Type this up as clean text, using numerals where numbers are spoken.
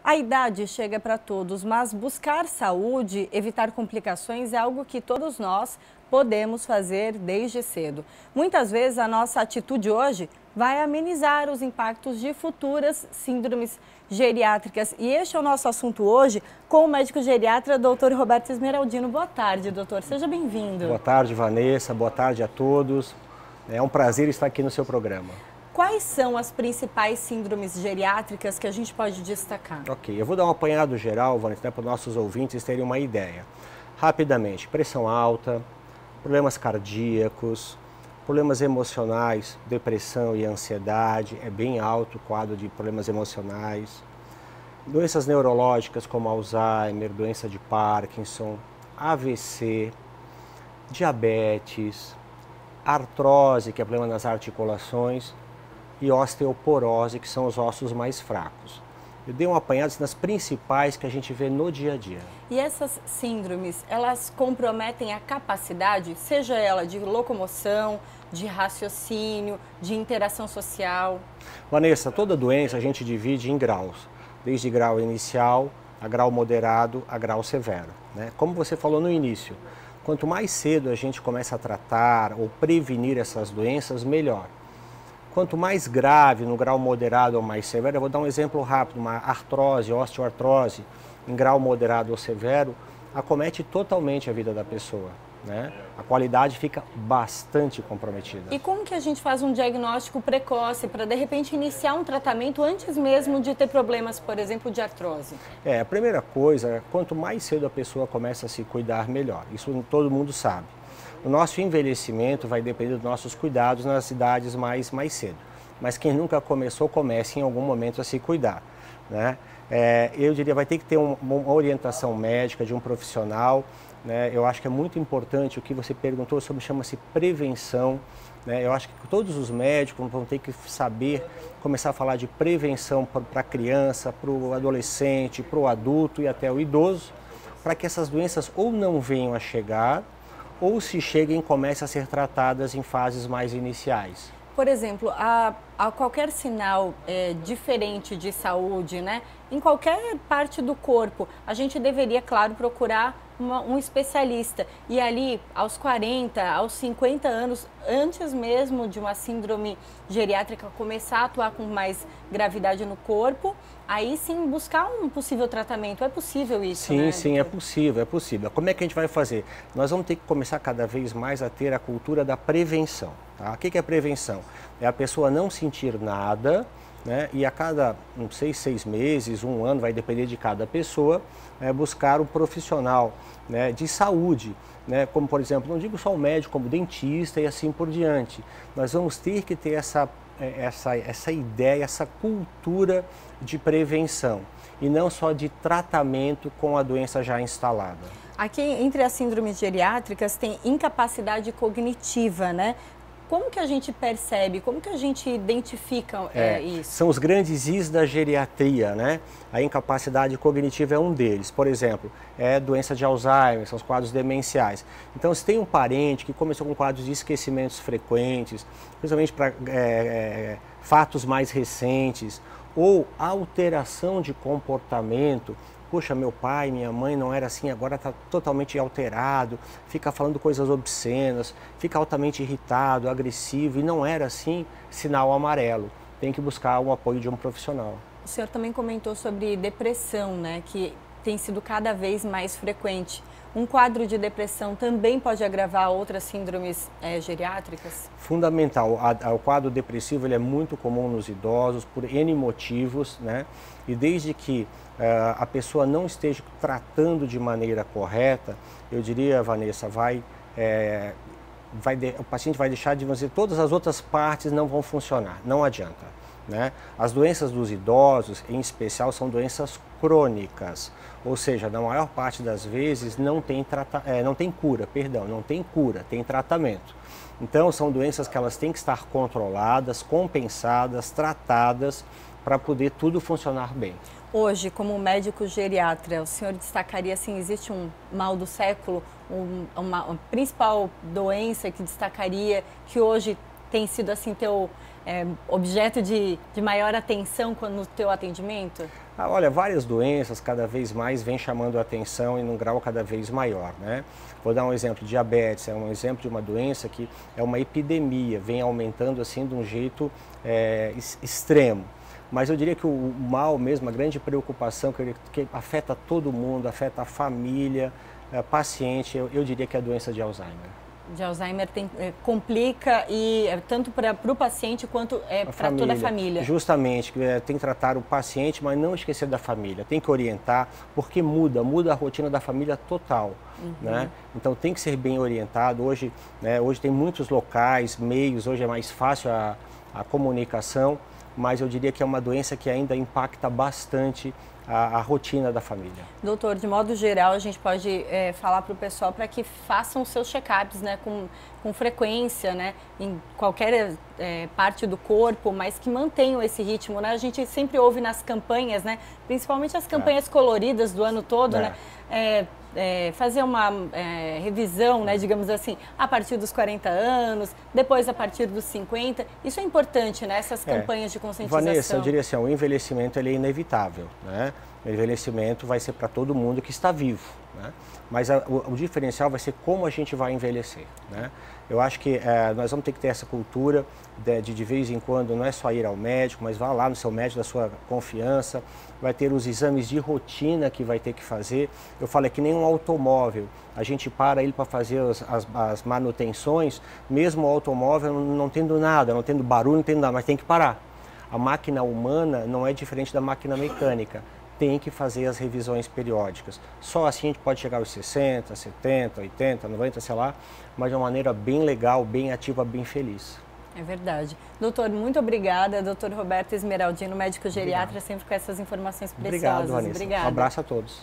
A idade chega para todos, mas buscar saúde, evitar complicações é algo que todos nós podemos fazer desde cedo. Muitas vezes a nossa atitude hoje vai amenizar os impactos de futuras síndromes geriátricas. E este é o nosso assunto hoje com o médico geriatra, doutor Roberto Esmeraldino. Boa tarde, doutor. Seja bem-vindo. Boa tarde, Vanessa. Boa tarde a todos. É um prazer estar aqui no seu programa. Quais são as principais síndromes geriátricas que a gente pode destacar? Ok, eu vou dar um apanhado geral, Vanessa, para os nossos ouvintes terem uma ideia. Rapidamente, pressão alta, problemas cardíacos, problemas emocionais, depressão e ansiedade, é bem alto o quadro de problemas emocionais. Doenças neurológicas como Alzheimer, doença de Parkinson, AVC, diabetes, artrose, que é problema nas articulações, e osteoporose, que são os ossos mais fracos. Eu dei um apanhado nas principais que a gente vê no dia a dia. E essas síndromes, elas comprometem a capacidade, seja ela de locomoção, de raciocínio, de interação social? Vanessa, toda doença a gente divide em graus, desde grau inicial a grau moderado a grau severo, né? Como você falou no início, quanto mais cedo a gente começa a tratar ou prevenir essas doenças, melhor. Quanto mais grave, no grau moderado ou mais severo, eu vou dar um exemplo rápido, uma artrose, osteoartrose, em grau moderado ou severo, acomete totalmente a vida da pessoa, né? A qualidade fica bastante comprometida. E como que a gente faz um diagnóstico precoce para, de repente, iniciar um tratamento antes mesmo de ter problemas, por exemplo, de artrose? A primeira coisa, quanto mais cedo a pessoa começa a se cuidar, melhor. Isso todo mundo sabe. O nosso envelhecimento vai depender dos nossos cuidados nas idades mais cedo. Mas quem nunca começou, comece em algum momento a se cuidar, né? Eu diria, vai ter que ter uma orientação médica de um profissional, né? Eu acho que é muito importante o que você perguntou sobre, chama-se prevenção, né? Eu acho que todos os médicos vão ter que saber, começar a falar de prevenção para a criança, para o adolescente, para o adulto e até o idoso, para que essas doenças ou não venham a chegar, ou se cheguem, comecem a ser tratadas em fases mais iniciais. Por exemplo, a qualquer sinal diferente de saúde, né, em qualquer parte do corpo, a gente deveria, claro, procurar um especialista. E ali, aos 40, aos 50 anos, antes mesmo de uma síndrome geriátrica começar a atuar com mais gravidade no corpo, aí sim buscar um possível tratamento. É possível isso, sim, né? Sim, é possível, é possível. Como é que a gente vai fazer? Nós vamos ter que começar cada vez mais a ter a cultura da prevenção. Tá? O que é prevenção? É a pessoa não sentir nada, né? E a cada, não sei, 6 meses, 1 ano, vai depender de cada pessoa, buscar um profissional, né, de saúde, né? Como, por exemplo, não digo só o médico, como dentista e assim por diante. Nós vamos ter que ter essa ideia, essa cultura de prevenção e não só de tratamento com a doença já instalada. Aqui, entre as síndromes geriátricas, tem incapacidade cognitiva, né? Como que a gente percebe, como que a gente identifica isso? São os grandes Is da geriatria, né? A incapacidade cognitiva é um deles. Por exemplo, doença de Alzheimer, são os quadros demenciais. Então, se tem um parente que começou com quadros de esquecimentos frequentes, principalmente para fatos mais recentes, ou alteração de comportamento, poxa, meu pai, minha mãe não era assim, agora está totalmente alterado, fica falando coisas obscenas, fica altamente irritado, agressivo, e não era assim, sinal amarelo. Tem que buscar o apoio de um profissional. O senhor também comentou sobre depressão, né, que tem sido cada vez mais frequente. Um quadro de depressão também pode agravar outras síndromes geriátricas? Fundamental. O quadro depressivo ele é muito comum nos idosos por N motivos, né? E desde que a pessoa não esteja tratando de maneira correta, eu diria, Vanessa, o paciente vai deixar de fazer, todas as outras partes não vão funcionar, não adianta, né? As doenças dos idosos, em especial, são doenças crônicas, ou seja, na maior parte das vezes não tem cura, tem tratamento. Então, são doenças que elas têm que estar controladas, compensadas, tratadas, para poder tudo funcionar bem. Hoje, como médico geriatra, o senhor destacaria, assim, existe um mal do século, uma principal doença que destacaria, que hoje tem sido, assim, objeto de maior atenção no teu atendimento? Olha, várias doenças cada vez mais vêm chamando a atenção e num grau cada vez maior, né? Vou dar um exemplo, diabetes é um exemplo de uma doença que é uma epidemia, vem aumentando assim de um jeito extremo. Mas eu diria que o mal mesmo, a grande preocupação que afeta todo mundo, afeta a família, paciente, eu diria que é a doença de Alzheimer. De Alzheimer complica e tanto para o paciente quanto para toda a família. Justamente, tem que tratar o paciente, mas não esquecer da família. Tem que orientar, porque muda a rotina da família total. Né? Então tem que ser bem orientado. Hoje, hoje tem muitos locais, meios, hoje é mais fácil a comunicação, mas eu diria que é uma doença que ainda impacta bastante a rotina da família. Doutor, de modo geral, a gente pode falar para o pessoal para que façam os seus check-ups, né, com frequência, né, em qualquer parte do corpo, mas que mantenham esse ritmo, né? A gente sempre ouve nas campanhas, né, principalmente as campanhas coloridas do ano todo, né, fazer uma revisão, né, digamos assim, a partir dos 40 anos, depois a partir dos 50. Isso é importante, né, essas campanhas de conscientização. Vanessa, eu diria assim, o envelhecimento ele é inevitável, né? O envelhecimento vai ser para todo mundo que está vivo, né? Mas o diferencial vai ser como a gente vai envelhecer, né? Eu acho que nós vamos ter que ter essa cultura de vez em quando, não é só ir ao médico, mas vá lá no seu médico da sua confiança, vai ter os exames de rotina que vai ter que fazer. Eu falo, é que nem um automóvel, a gente para ele para fazer as manutenções, mesmo o automóvel não tendo nada, não tendo barulho, não tendo nada, mas tem que parar. A máquina humana não é diferente da máquina mecânica. Tem que fazer as revisões periódicas. Só assim a gente pode chegar aos 60, 70, 80, 90, sei lá, mas de uma maneira bem legal, bem ativa, bem feliz. É verdade. Doutor, muito obrigada. Doutor Roberto Esmeraldino, médico geriatra, sempre com essas informações preciosas. Obrigado, Vanessa. Obrigada. Um abraço a todos.